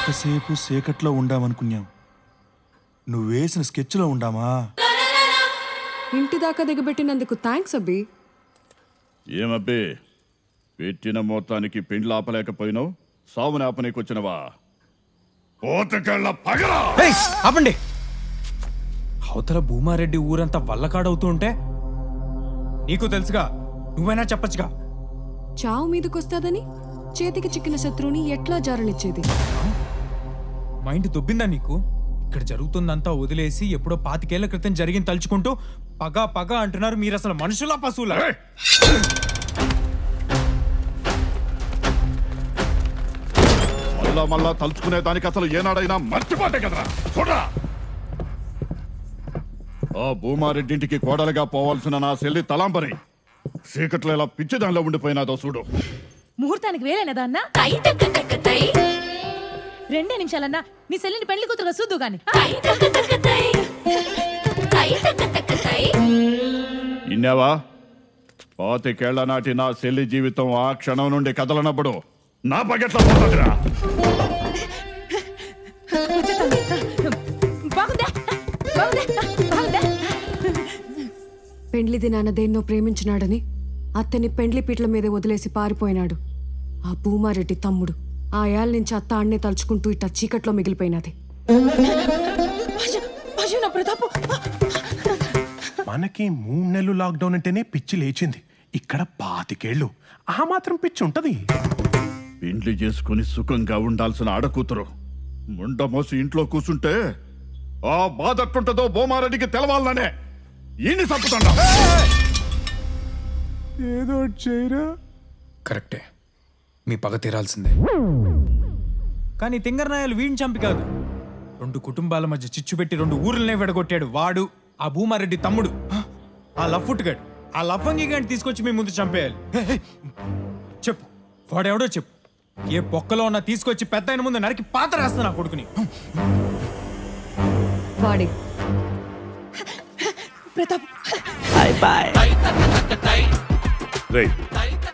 ఎంతసేపు సేకట్లో ఉండామనుకున్నాం, నువ్వు వేసిన స్కెచ్లో ఉండామా? ఇంటి దాకా దిగబెట్టినందుకు థ్యాంక్స్ అబ్బి. ఏమబ్బే, పెట్టిన మొత్తానికి పెండ్లు ఆపలేకపోయినావు, సావుని ఆపనీకొచ్చినవా? పోతకళ్ళ పగరా! ఆపండి. అవతల భూమారెడ్డి ఊరంతా వల్లకాడవుతూ ఉంటే నీకు తెలుసుగా, నువ్వైనా చెప్పచ్చుగా. చావు మీదకొస్తాదని చేతికి చిక్కిన శత్రువుని ఎట్లా జారనిచ్చేది? మైండ్ దొబ్బిందా నీకు? ఇక్కడ జరుగుతుందంతా వదిలేసి ఎప్పుడో 25 ఏళ్ల క్రితం జరిగింది తలుచుకుంటూ పగ పగ అంటున్నారు. మీరు అసలు మనుషులా పశువులా? మళ్ళా తలుచుకునే దానికి అసలు ఏనాడైనా మర్చిపోతే కదరా. చూడరా, ఆ భూమారెడ్డింటికి కోడలుగా పోవాల్సిన నా చెల్లి తలాంబరి చీకట్లో ఇలా పిచ్చి దానిలో ఉండిపోయినాదో చూడు. ముహూర్తానికి వేలేనదా అన్న? 2 నిమిషాలన్నా నీ సెల్లిని పెళ్లి కూతురుగా చూద్దు గాని. ఇన్నావా? 25 ఏళ్ల నాటి నా చెల్లి జీవితం ఆ క్షణం నుండి కదలనప్పుడు నా పగెట్లా పోతుందిరా. బాగుందా? బాగుందా? పెండ్లి దినాన దేన్నో ప్రేమించినాడని అత్తని పెండ్లి పీటల మీదే వదిలేసి పారిపోయినాడు ఆ భూమారెడ్డి తమ్ముడు. ఆ ఏళ్ళ నుంచి అత్త అన్నే తలుచుకుంటూ ఇట్లా చీకట్లో మిగిలిపోయినది. నా ప్రతాపు, మనకి 3 నెలలు లాక్డౌన్ అంటేనే పిచ్చి లేచింది. ఇక్కడ 25 ఏళ్ళు ఆ మాత్రం పిచ్చి ఉంటది. పెండ్లి చేసుకుని సుఖంగా ఉండాల్సిన ఆడకూతురు ముండమోసి ఇంట్లో కూర్చుంటే ఆ బాధ ఎట్టుంటదో భూమారెడ్డికి తెలవాలనే ఈయన్ని చంపుతాడా. ఏదో చేయరా. కరెక్టే, మీ పగ తీరాల్సిందే. కానీ తింగరనాయాలు వీడిని చంపి కాదు, 2 కుటుంబాల మధ్య చిచ్చు పెట్టి 2 ఊర్లనే విడగొట్టాడు వాడు, ఆ భూమారెడ్డి తమ్ముడు. ఆ లఫ్ఫుట్టుగాడు, ఆ లఫంగి గాడిని తీసుకొచ్చి మీ ముందు చంపేయాలి. చెప్పు, వాడెవడో చెప్పు. ఏ పొక్కలో ఉన్నా తీసుకొచ్చి పెద్ద ఆయన ముందు నరికి పాత రాస్తా నా కొడుకుని. వాడే ప్రతాప్.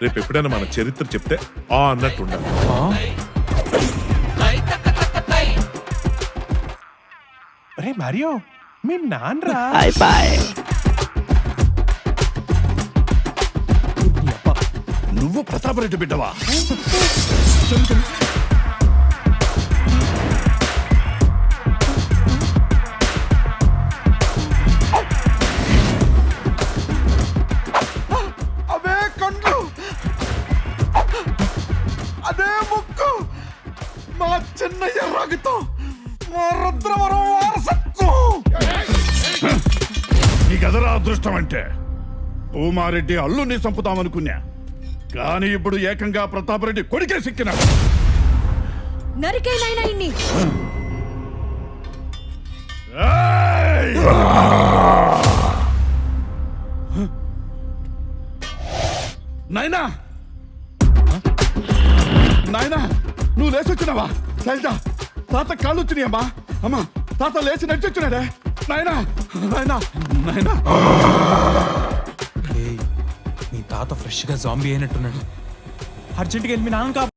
రేపు ఎప్పుడైనా మన చరిత్ర చెప్తే ఆ అన్నట్టు ఉండాలి. అరే మారియో, మీ నాన్నరా. నువ్వు ప్రతాపరెడ్డి బిడ్డవా? అవే కండ్లు, అదే ముక్కు, మా చిన్నయ్య రక్తం, మా రుద్రవరం వారసత్వం. నీ గదరా అదృష్టం అంటే. భూమారెడ్డి అల్లుని చంపుతామనుకున్నా, కానీ ఇప్పుడు ఏకంగా ప్రతాపరెడ్డి కొడుకే సిక్కినాడు. నరికైనా ఇన్ని ఏయ్! నాయనా, నాయనా, నువ్వు లేచొచ్చినావా? శైలజ, తాత కాళ్ళు వచ్చినాయమ్మా. అమ్మా, తాత లేచి నడిచొచ్చినాడే. నాయనా, నాయనా, నాయనా. ఏయ్, మీ తాత ఫ్రెష్ గా జాంబీ అయినట్టున్నాడు. అర్జెంట్గా వెళ్ళి మీ నాన్న